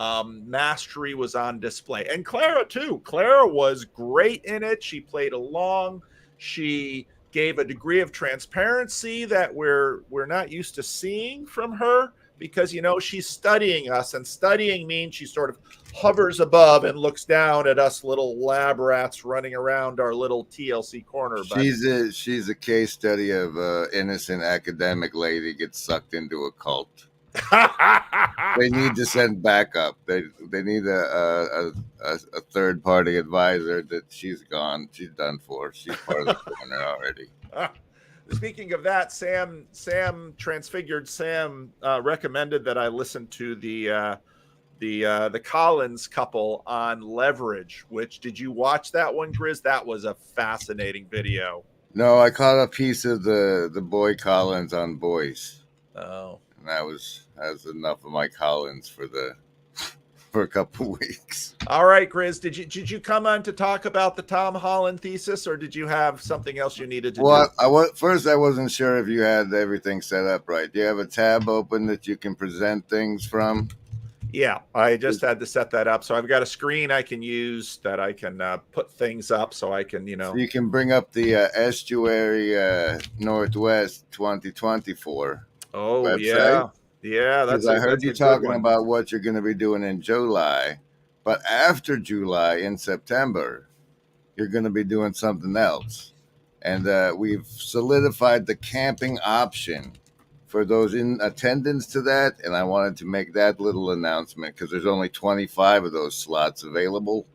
Mastery was on display, and Clara too. Clara was great in it. She played along. She gave a degree of transparency that we're not used to seeing from her, because she's studying us, and studying means she sort of hovers above and looks down at us little lab rats running around our little TLC corner. But She's a case study of innocent academic lady gets sucked into a cult. They need to send backup. They need a third party advisor. That she's gone. She's done for. She's part of the corner already. Speaking of that, Sam Transfigured Sam recommended that I listen to the Collins couple on Leverage. Which, did you watch that one, Grizz? That was a fascinating video. No, I caught a piece of the boy Collins on Boys. Oh. And that was enough of my Collins for a couple weeks. All right, Grizz, did you come on to talk about the Tom Holland thesis, or did you have something else you needed to do? First, I wasn't sure if you had everything set up right. Do you have a tab open that you can present things from? Yeah, I just had to set that up. So I've got a screen I can use that I can put things up, so I can, So you can bring up the Estuary Northwest 2024. Oh, website. Yeah. I heard you talking about what you're going to be doing in July, but after July, in September, you're going to be doing something else. And we've solidified the camping option for those in attendance to that. And I wanted to make that little announcement because there's only 25 of those slots available.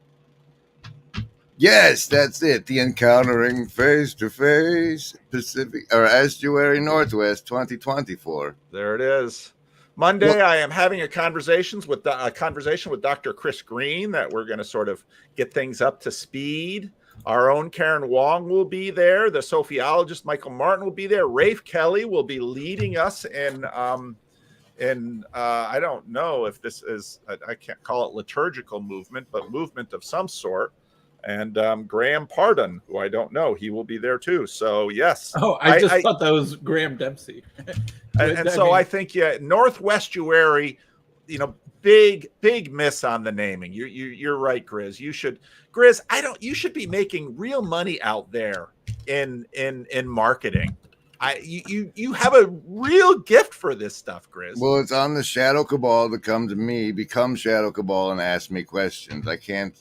Yes, that's it. The Encountering Face-to-Face Pacific or Estuary Northwest 2024. There it is. Monday, I am having a conversation with Dr. Chris Green that we're going to sort of get things up to speed. Our own Karen Wong will be there. The Sophiologist Michael Martin will be there. Rafe Kelly will be leading us in I don't know if this is, I can't call it liturgical movement, but movement of some sort. And Graham Pardon, who I don't know, he will be there too. So yes. Oh, I thought that was Graham Dempsey. I think Northwestuary, big miss on the naming. You're right, Grizz. You should be making real money out there in marketing. You have a real gift for this stuff, Grizz. Well, it's on the Shadow Cabal to come to me, become Shadow Cabal, and ask me questions. I can't.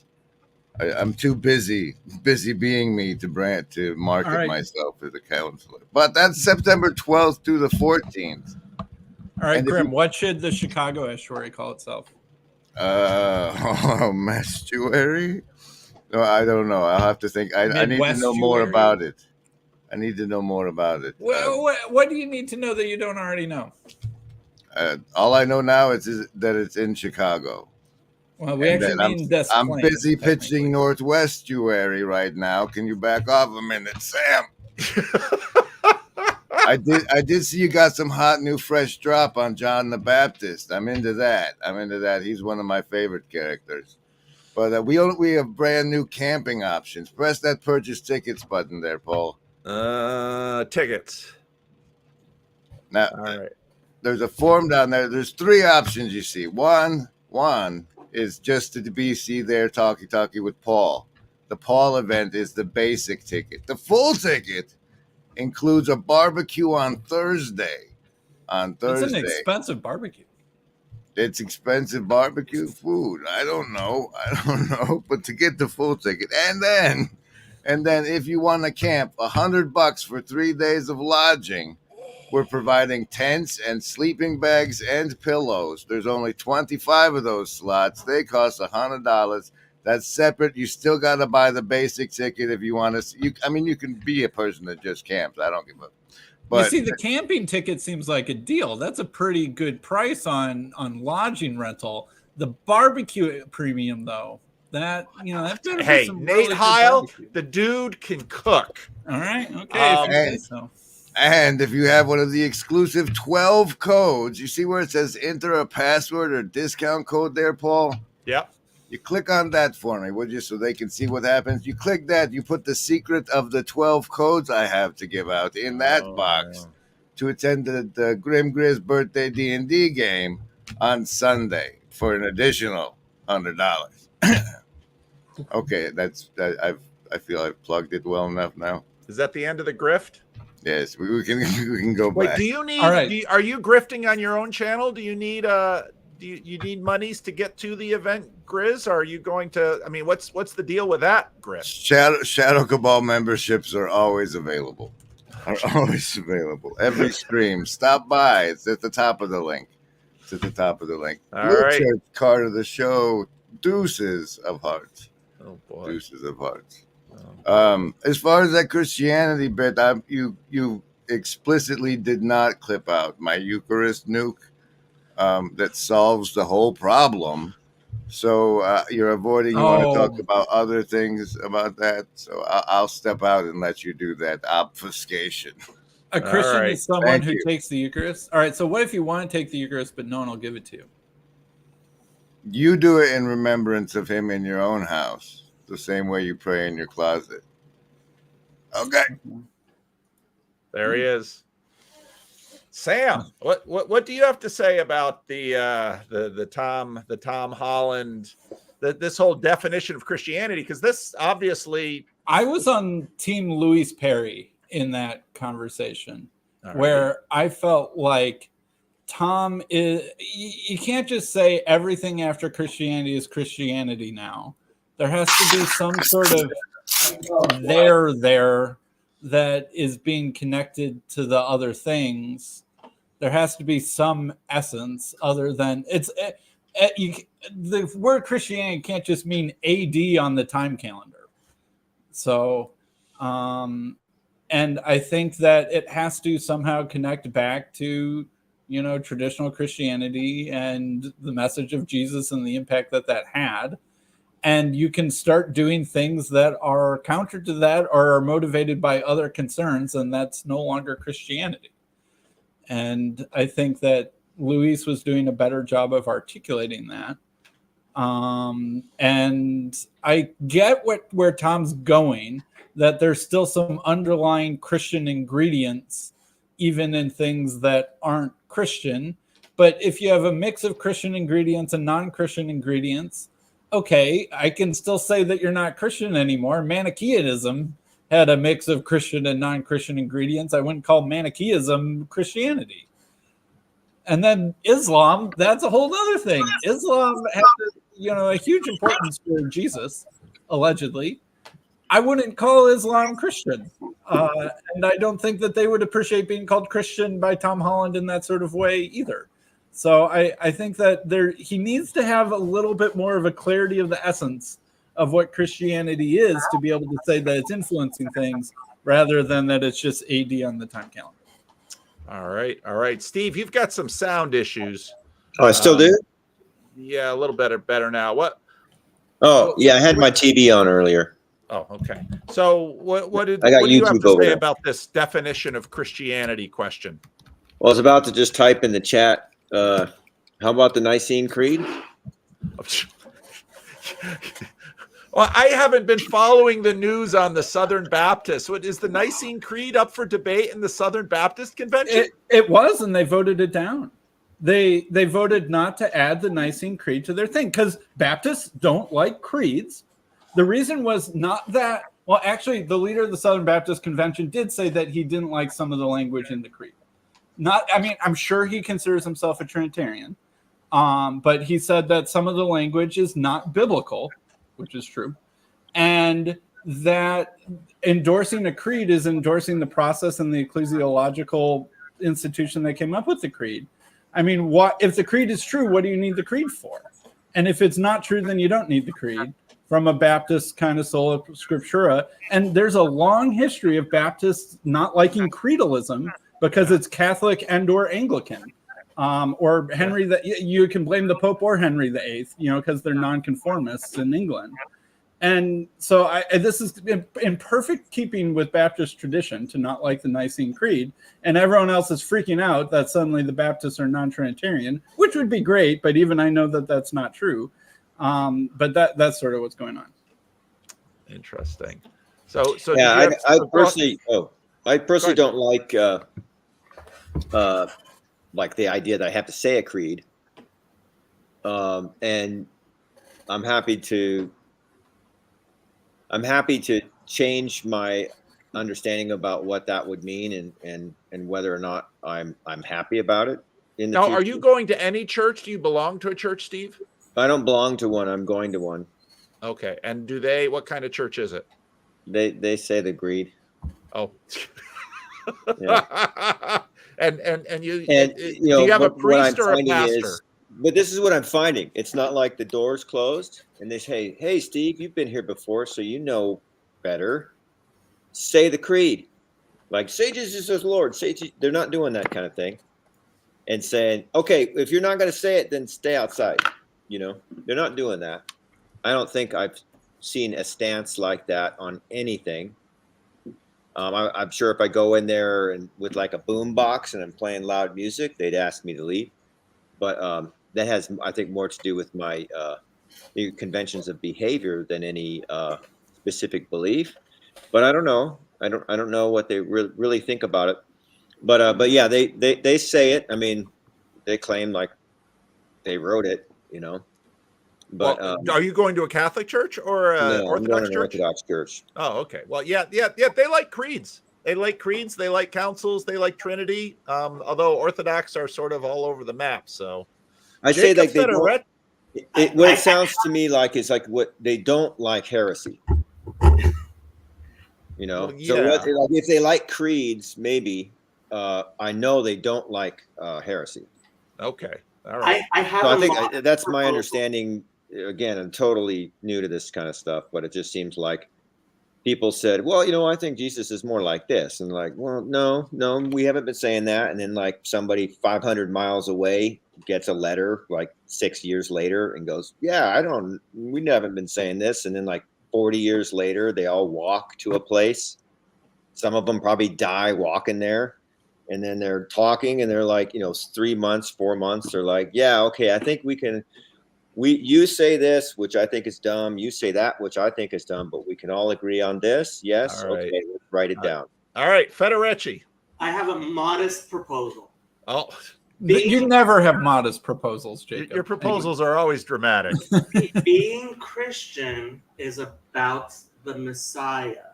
I'm too busy being me to market myself as a counselor. But that's September 12th through the 14th. All right, Grim, what should the Chicago Estuary call itself? Mestuary? No, I don't know. I'll have to think. I need to know more about it. Well, what do you need to know that you don't already know? All I know now is that it's in Chicago. Well, we actually mean Des Plaines. I'm busy pitching Northwestuary right now. Can you back off a minute, Sam? I did see you got some hot new fresh drop on John the Baptist. I'm into that. He's one of my favorite characters. But we have brand new camping options. Press that purchase tickets button there, Paul. Tickets. Now, all right. There's a form down there. There's three options you see. One is just to be there talkie with Paul. The Paul event is the basic ticket. The full ticket includes a barbecue on Thursday. It's an expensive barbecue. It's expensive barbecue food. I don't know. But to get the full ticket, and then if you want to camp, $100 for 3 days of lodging. We're providing tents and sleeping bags and pillows. There's only 25 of those slots. They cost $100. That's separate. You still got to buy the basic ticket if you want to. You can be a person that just camps. I don't give a. But you see, the camping ticket seems like a deal. That's a pretty good price on lodging rental. The barbecue premium, though, that hey, Nate Heil, the dude can cook. All right, okay. And if you have one of the exclusive 12 codes, you see where it says enter a password or discount code there, Paul? Yep. You click on that for me, would you, so they can see what happens? You click that, you put the secret of the 12 codes I have to give out in that box to attend the Grim Grizz birthday D&D game on Sunday. for an additional $100. Okay, I feel I've plugged it well enough now. Is that the end of the grift? Yes, we can we can go Wait, back. do you need? All right. Are you grifting on your own channel? Do you need you need monies to get to the event, Grizz? Or are you going to? I mean, what's the deal with that, grift? Shadow Cabal memberships are always available. Every stream. Stop by. It's at the top of the link. All Blue right. Church card of the show. Deuces of hearts. Oh boy. Deuces of hearts. As far as that Christianity bit, you explicitly did not clip out my Eucharist nuke that solves the whole problem. So you're avoiding. You want to talk about other things about that. So I'll step out and let you do that obfuscation. A Christian right. is someone who takes the Eucharist. All right. So what if you want to take the Eucharist, but no one will give it to you? You do it in remembrance of him in your own house, the same way you pray in your closet. Okay. There he is. Sam, what do you have to say about the Tom Holland, this whole definition of Christianity? Because this obviously, I was on Team Louis Perry in that conversation, where I felt like Tom is. You can't just say everything after Christianity is Christianity now. There has to be some sort of there that is being connected to the other things. There has to be some essence other than the word Christianity can't just mean AD on the time calendar. So, and I think that it has to somehow connect back to, traditional Christianity and the message of Jesus and the impact that had. And you can start doing things that are counter to that or are motivated by other concerns, and that's no longer Christianity. And I think that Luis was doing a better job of articulating that. And I get where Tom's going, that there's still some underlying Christian ingredients, even in things that aren't Christian. But if you have a mix of Christian ingredients and non-Christian ingredients, okay, I can still say that you're not Christian anymore. Manichaeism had a mix of Christian and non-Christian ingredients. I wouldn't call Manichaeism Christianity. And then Islam, that's a whole other thing. Islam has a huge importance for Jesus, allegedly. I wouldn't call Islam Christian. And I don't think that they would appreciate being called Christian by Tom Holland in that sort of way either. So I think that he needs to have a little bit more of a clarity of the essence of what Christianity is to be able to say that it's influencing things rather than that it's just AD on the time calendar. All right. Steve, you've got some sound issues. Oh, I still do? Yeah, a little better now. What? Oh, yeah, I had my TV on earlier. Oh, okay. So what do you have to say about this definition of Christianity question? Well, I was about to just type in the chat. How about the Nicene Creed? Well, I haven't been following the news on the Southern Baptists. What is the Nicene Creed up for debate in the Southern Baptist Convention? It was, and they voted it down. They voted not to add the Nicene Creed to their thing because Baptists don't like creeds. The reason was not that. Well, actually, the leader of the Southern Baptist Convention did say that he didn't like some of the language in the creed. I'm sure he considers himself a Trinitarian, but he said that some of the language is not biblical, which is true, and that endorsing a creed is endorsing the process and the ecclesiological institution that came up with the creed. I mean, if the creed is true, what do you need the creed for? And if it's not true, then you don't need the creed from a Baptist kind of sola scriptura. And there's a long history of Baptists not liking creedalism because it's Catholic and or Anglican, or Henry. You can blame the Pope or Henry VIII, because they're nonconformists in England. And so this is in perfect keeping with Baptist tradition to not like the Nicene Creed, and everyone else is freaking out that suddenly the Baptists are non-Trinitarian, which would be great, but even I know that that's not true. But that's sort of what's going on. Interesting. So yeah, I personally don't like the idea that I have to say a creed. And I'm happy to change my understanding about what that would mean and whether or not I'm happy about it in the Now, future. are you going to any church? Do you belong to a church, Steve? I don't belong to one. I'm going to one. Okay. And what kind of church is it? They say the greed. Oh. Yeah. and you you do you have a what I'm priest or a finding pastor? But this is what I'm finding. It's not like the door's closed and they say, "Hey, Steve, you've been here before, so you know better. Say the creed. Like, say Jesus is Lord." They're not doing that kind of thing. And saying, "Okay, if you're not going to say it, then stay outside." They're not doing that. I don't think I've seen a stance like that on anything. I'm sure if I go in there and with like a boom box and I'm playing loud music, they'd ask me to leave. But that has, I think, more to do with my conventions of behavior than any specific belief. But I don't know. I don't know what they really think about it. But yeah, they say it. I mean, they claim like they wrote it. But Well, are you going to a Catholic church or an no, I'm going Orthodox to an church? Orthodox church. Oh, okay. Well, yeah. They like creeds. They like creeds. They like councils. They like Trinity. Although Orthodox are sort of all over the map. So I say Jacob like they don't. What it sounds to me like is like what they don't like heresy. Well, yeah. So like, if they like creeds, maybe I know they don't like heresy. Okay. All right. I think that's my understanding. Again, I'm totally new to this kind of stuff, but it just seems like people said, "Well, I think Jesus is more like this," and like, "Well, no, we haven't been saying that." And then like somebody 500 miles away gets a letter like 6 years later and goes, "Yeah, we haven't been saying this." And then like 40 years later, they all walk to a place. Some of them probably die walking there. And then they're talking and they're like, 3 months, 4 months. They're like, "Yeah, okay, I think you say this, which I think is dumb. You say that, which I think is dumb, but we can all agree on this." Yes. All right. Okay. Let's write it down. All right. Federici. I have a modest proposal. Oh, You never have modest proposals, Jacob. your proposals are always dramatic. Being Christian is about the Messiah.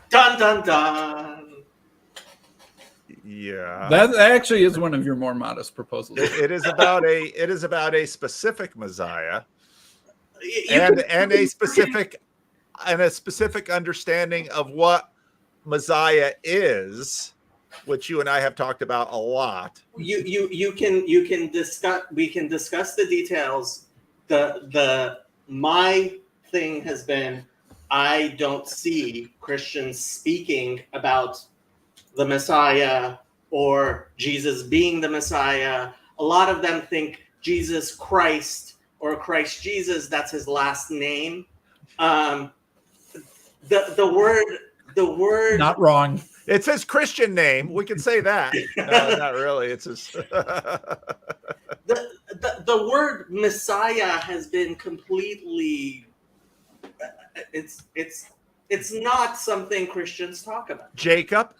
Dun, dun, dun. Yeah. That actually is one of your more modest proposals. It is about a specific Messiah and a specific understanding of what Messiah is, which you and I have talked about a lot. You can discuss. We can discuss the details. My thing has been, I don't see Christians speaking about the Messiah or Jesus being the Messiah. A lot of them think Jesus Christ or Christ Jesus, that's his last name. The word Not wrong. It's his Christian name. We can say that. No, not really. It's his. the word Messiah has been completely. It's not something Christians talk about. Jacob,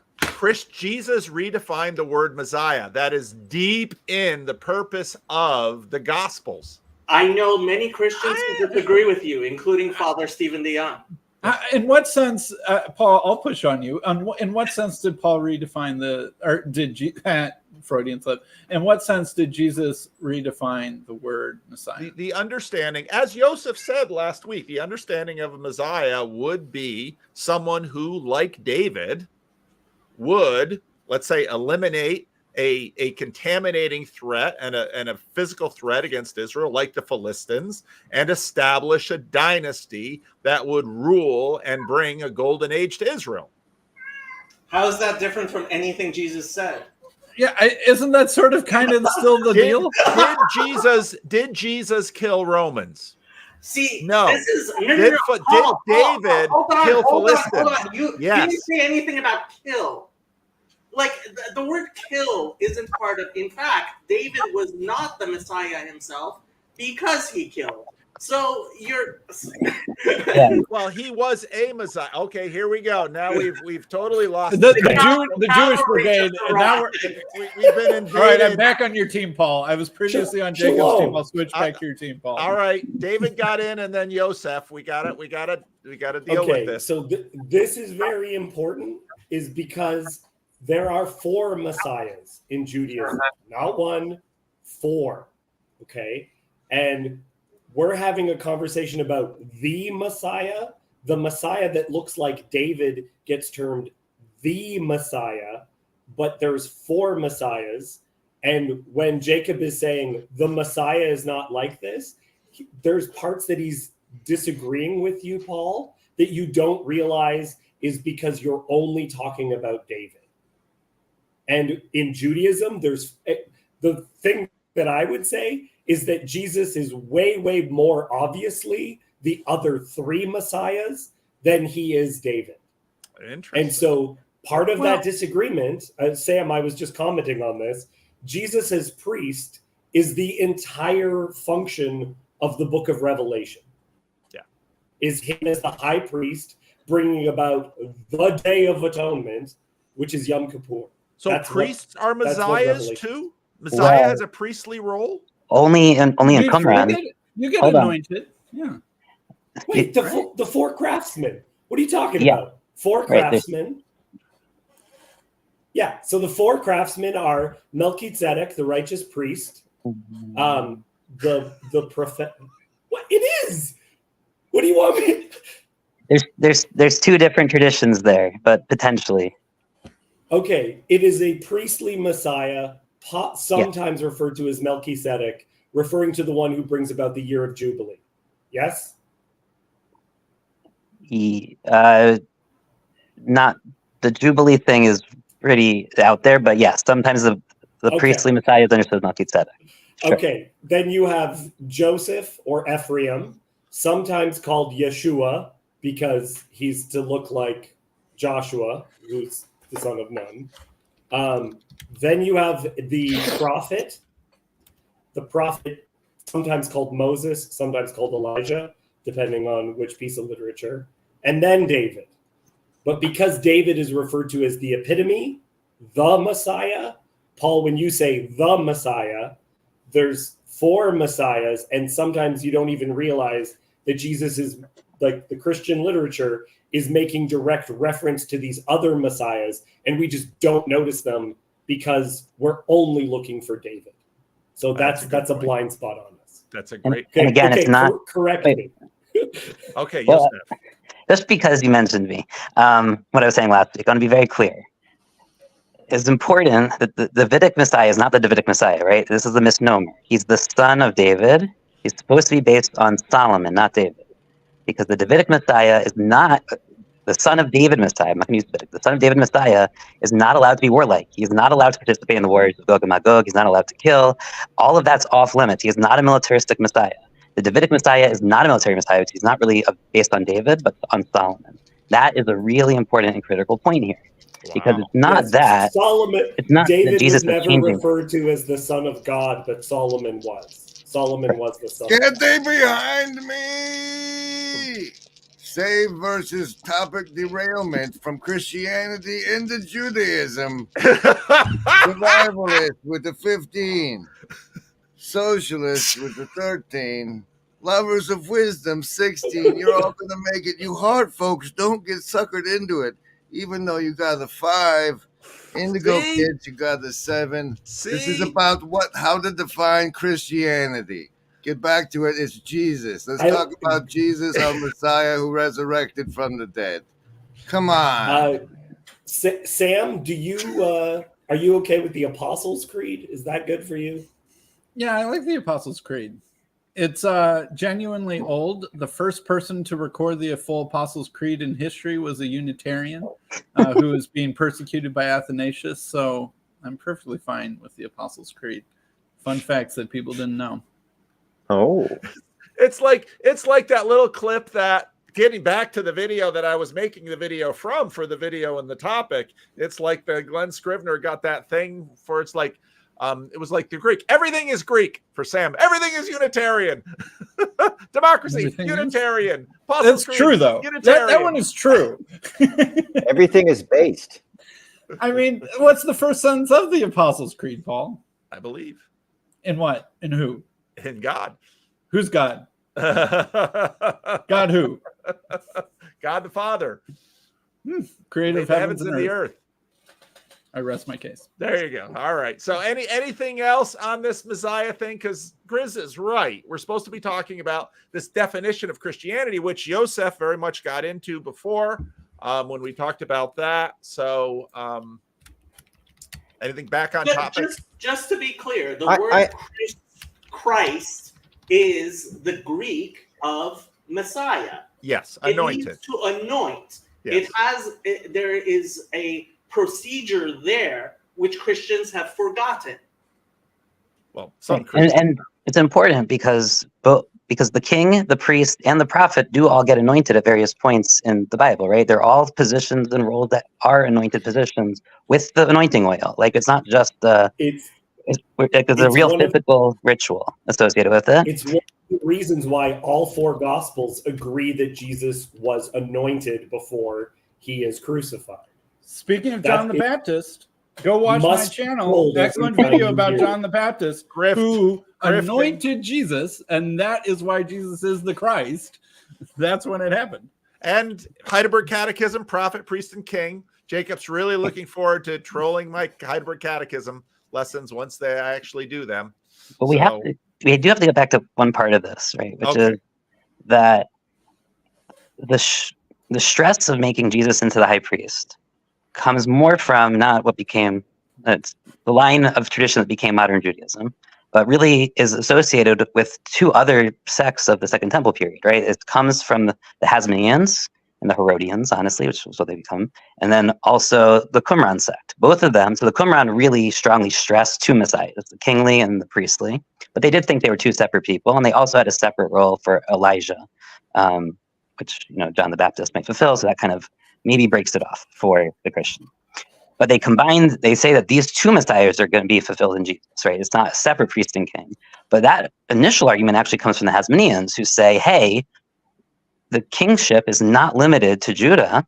Jesus redefined the word Messiah. That is deep in the purpose of the Gospels. I know many Christians who disagree with you, including Father Stephen DeYoung. In what sense, Paul? I'll push on you. In what sense did Paul redefine Freudian slip? In what sense did Jesus redefine the word Messiah? The understanding, as Joseph said last week, the understanding of a Messiah would be someone who, like David, would, let's say, eliminate a contaminating threat and a physical threat against Israel, like the Philistines, and establish a dynasty that would rule and bring a golden age to Israel. How is that different from anything Jesus said? Yeah, isn't that sort of kind of still the deal? Did Jesus kill Romans? See, no. This is Did David kill Philistines? You didn't say anything about kill. Like, the word kill isn't part of. In fact, David was not the Messiah himself because he killed. So you're Well, he was a Messiah. Okay, here we go. Now we've totally lost The Calvary Jewish just brigade. And now arrived. we've been invaded. all right. I'm back on your team, Paul. I was previously on Jacob's Shalom. team. I'll switch back to your team, Paul. All right, David got in, and then Yosef. We got to deal with this. So this is very important, is because there are 4 messiahs in Judaism, not 1, 4. Okay, and we're having a conversation about the Messiah. The Messiah that looks like David gets termed the Messiah, but there's 4 messiahs. And when Jacob is saying the Messiah is not like this, there's parts that he's disagreeing with you, Paul, that you don't realize is because you're only talking about David. And in Judaism, there's the thing that I would say is that Jesus is way, way more obviously the other 3 messiahs than he is David. Interesting. And so part of that disagreement, Sam, I was just commenting on this, Jesus as priest is the entire function of the book of Revelation. Yeah. Is him as the high priest bringing about the Day of Atonement, which is Yom Kippur. So That's priests are what messiahs Revelation- too? Messiah Well- has a priestly role? Only in Qumran. You get Hold on. anointed. Yeah. Wait, the 4 craftsmen. What are you talking Yeah. about? 4 Right, there's- craftsmen. Yeah, so the 4 craftsmen are Melchizedek, the righteous priest, the prophet. What it is? What do you want me? There's 2 different traditions there, but potentially. Okay, it is a priestly Messiah, sometimes referred to as Melchizedek, referring to the one who brings about the year of Jubilee. Yes? Not the Jubilee thing is pretty out there, but yes, sometimes the Okay. priestly Messiah is understood as Melchizedek. Sure. Okay, then you have Joseph or Ephraim, sometimes called Yeshua because he's to look like Joshua, who's the son of Nun. Then you have the prophet, sometimes called Moses, sometimes called Elijah, depending on which piece of literature, and then David. But because David is referred to as the epitome, the Messiah, Paul, when you say the Messiah, there's 4 messiahs, and sometimes you don't even realize that Jesus is, like the Christian literature, is making direct reference to these other messiahs, and we just don't notice them because we're only looking for David. So that's a good a point. blind spot on us. That's a great And again, it's not. Correct wait. me. Okay, Well, Yosef. Just because you mentioned me, what I was saying last week, I want to be very clear. It's important that the Davidic Messiah is not the Davidic Messiah, right? This is a misnomer. He's the son of David. He's supposed to be based on Solomon, not David. Because the Davidic Messiah is not the son of David Messiah. I'm not going to use Davidic. The son of David Messiah is not allowed to be warlike. He's not allowed to participate in the wars of Gog and Magog. He's not allowed to kill. All of that's off limits. He is not a militaristic Messiah. The Davidic Messiah is not a military Messiah. He's not really based on David, but on Solomon. That is a really important and critical point here. Because it's not Yes, that. Solomon, It's not that David Jesus was is never changing. referred to as the son of God, but Solomon was. Solomon was the son. Get thee behind me! Save versus topic derailment from Christianity into Judaism. Survivalist with the 15. Socialist with the 13. Lovers of wisdom, 16. You're all going to make it. You hard folks, don't get suckered into it. Even though you got a 5. Indigo See? kids, you got a 7. See? This is about how to define Christianity. Get back to it. It's Jesus. Let's talk about Jesus, our Messiah who resurrected from the dead. Come on. Sam, do you are you okay with the Apostles' Creed? Is that good for you? Yeah, I like the Apostles' Creed. It's genuinely old. The first person to record the full Apostles' Creed in history was a Unitarian who was being persecuted by Athanasius. So I'm perfectly fine with the Apostles' Creed. Fun facts that people didn't know. Oh, It's like that little clip that, getting back to the video that I was making the video from for the video and the topic, it's like the Glenn Scrivener got that thing for, it's like, it was like the Greek. Everything is Greek for Sam. Everything is Unitarian. Democracy, Everything is? Unitarian. Apostles' That's Creed, true, though. That Unitarian. one is true. Everything is based. I mean, what's the first sentence of the Apostles' Creed, Paul? I believe In what? In who? in God. Who's God? God God who? the Father. Creator Made of the heavens heavens and and the earth. earth. I rest my case. There you go. All right. So anything else on this Messiah thing? Because Grizz is right. We're supposed to be talking about this definition of Christianity, which Yosef very much got into before when we talked about that. So anything back on topic? Just to be clear, the word Christ is the Greek of Messiah. Yes, It anointed. means to anoint. Yes. There is a procedure there which Christians have forgotten. Well, some And it's important because the king, the priest, and the prophet do all get anointed at various points in the Bible, right? They're all positions and roles that are anointed positions with the anointing oil. Like it's not just there's a real physical ritual associated with it. It's one of the reasons why all four gospels agree that Jesus was anointed before he is crucified. Speaking of John the Baptist, go watch my channel. told Excellent everybody video about you John the Baptist, who anointed Jesus, and that is why Jesus is the Christ. That's when it happened. And Heidelberg Catechism, prophet, priest, and king. Jacob's really looking forward to trolling my Heidelberg Catechism lessons once they actually do them. But we do have to get back to one part of this, right? Which is that the stress of making Jesus into the high priest comes more from not what became the line of tradition that became modern Judaism, but really is associated with two other sects of the Second Temple period, right? It comes from the Hasmoneans and the Herodians, honestly, which was what they become, and then also the Qumran sect. Both of them, so the Qumran really strongly stressed two messiahs, the kingly and the priestly, but they did think they were two separate people, and they also had a separate role for Elijah, which John the Baptist might fulfill, so that kind of maybe breaks it off for the Christian. But they say that these two messiahs are going to be fulfilled in Jesus, right? It's not a separate priest and king. But that initial argument actually comes from the Hasmoneans, who say, hey, the kingship is not limited to Judah,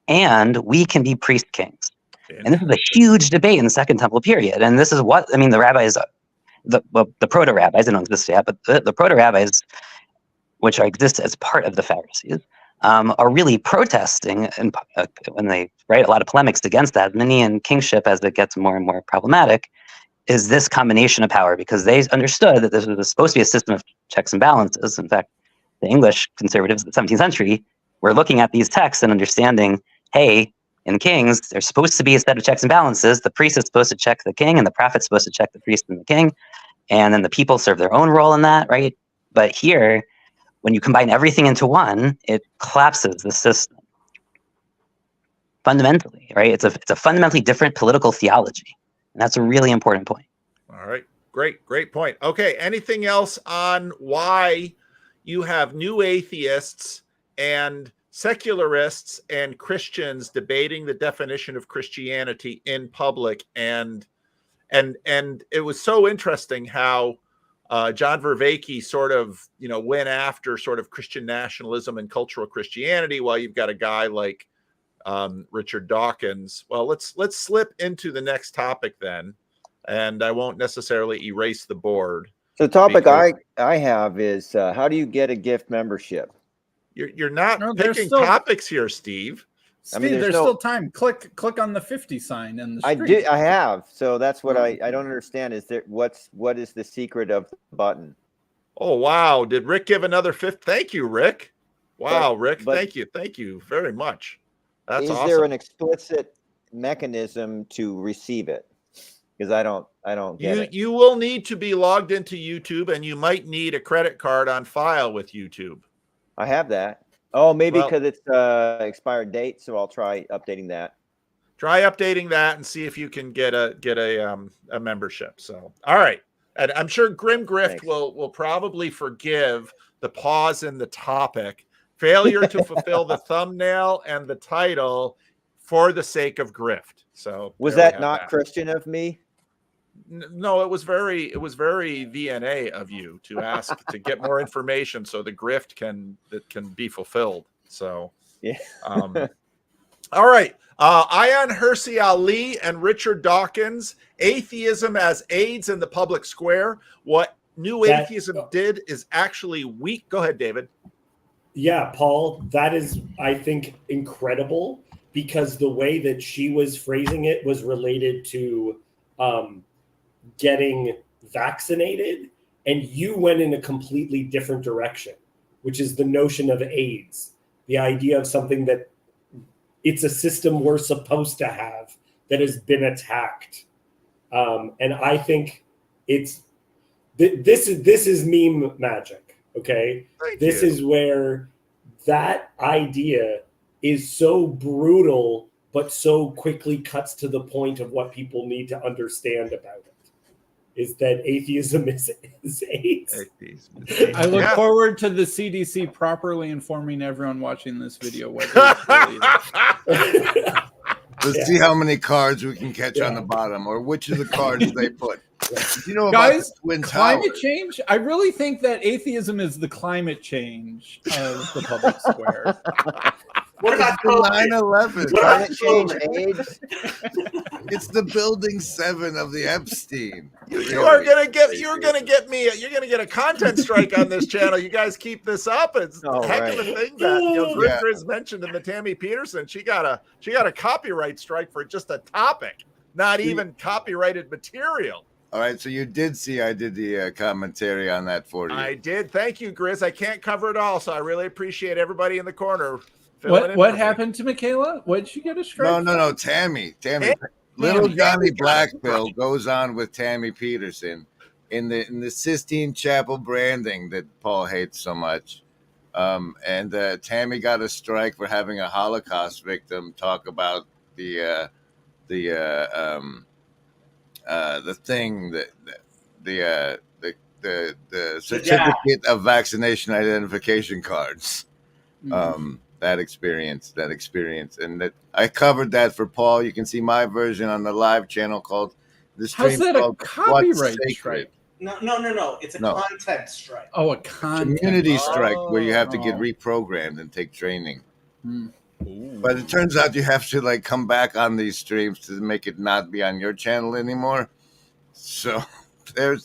and we can be priest kings. And this is a huge debate in the Second Temple period. And this is what, the rabbis, the proto-rabbis, they don't exist yet, but the proto-rabbis, which exist as part of the Pharisees, are really protesting and when they write a lot of polemics against the Hasmonean kingship as it gets more and more problematic, is this combination of power, because they understood that this was supposed to be a system of checks and balances. In fact, the English conservatives of the 17th century were looking at these texts and understanding, hey, in kings, there's supposed to be a set of checks and balances. The priest is supposed to check the king, and the prophet's supposed to check the priest and the king, and then the people serve their own role in that, right? But here, when you combine everything into one, it collapses the system fundamentally, right? It's a fundamentally different political theology, and that's a really important point. All right, great point. Okay, anything else on why you have new atheists and secularists and Christians debating the definition of Christianity in public? And it was so interesting how John Vervaeke sort of, went after sort of Christian nationalism and cultural Christianity, while you've got a guy like Richard Dawkins. Well, let's slip into the next topic then, and I won't necessarily erase the board. So the topic I have is how do you get a gift membership? You're not picking topics here, Steve. Steve, there's still time. Click on the 50 sign in the screen. I have. So that's what I don't understand. Is there what is the secret of the button? Oh wow! Did Rick give another fifth? Thank you, Rick. Wow, Rick. Thank you very much. That's awesome. Is there an explicit mechanism to receive it? Because I don't get it. You will need to be logged into YouTube, and you might need a credit card on file with YouTube. I have that. Oh, maybe because it's expired date, so I'll try updating that. Try updating that and see if you can get a membership. So, all right, and I'm sure Grim Grift will probably forgive the pause in the topic, failure to fulfill the thumbnail and the title for the sake of grift. So, was that not Christian of me? No, it was very VNA of you to ask to get more information so the grift can be fulfilled. So Yeah. All right. Ayan Hersey Ali and Richard Dawkins, Atheism as AIDS in the Public Square. What New Atheism did is actually weak. Go ahead, David. Yeah, Paul, that is, I think, incredible, because the way that she was phrasing it was related to getting vaccinated, and you went in a completely different direction, which is the notion of AIDS, the idea of something that it's a system we're supposed to have that has been attacked. And I think this is meme magic. Okay. This is where that idea is so brutal, but so quickly cuts to the point of what people need to understand about it. Is that atheism is AIDS. I look forward to the CDC properly informing everyone watching this video whether it's really Let's see how many cards we can catch on the bottom, or which of the cards they put. You know, guys, about the Twin climate Towers? change. I really think that atheism is the climate change of the public square. What about 9/11? Climate change, AIDS. It's the building 7 of the Epstein. You're gonna get a content strike on this channel. You guys keep this up. It's a heck of a thing that Chris mentioned in the Tammy Peterson. She got a copyright strike for just a topic, not even copyrighted material. All right, so you did see I did the commentary on that for you. I did. Thank you, Grizz. I can't cover it all, so I really appreciate everybody in the corner. What happened to Michaela? What did she get a strike? No, Tammy. Little Johnny Blackbill goes on with Tammy Peterson in the Sistine Chapel branding that Paul hates so much. And Tammy got a strike for having a Holocaust victim talk about the thing that the certificate of vaccination identification cards. That experience, and that I covered that for Paul. You can see my version on the live channel called the stream. How's that a copyright strike? No. It's a content strike. Oh, a content community strike where you have to get reprogrammed and take training. But it turns out you have to like come back on these streams to make it not be on your channel anymore. So there's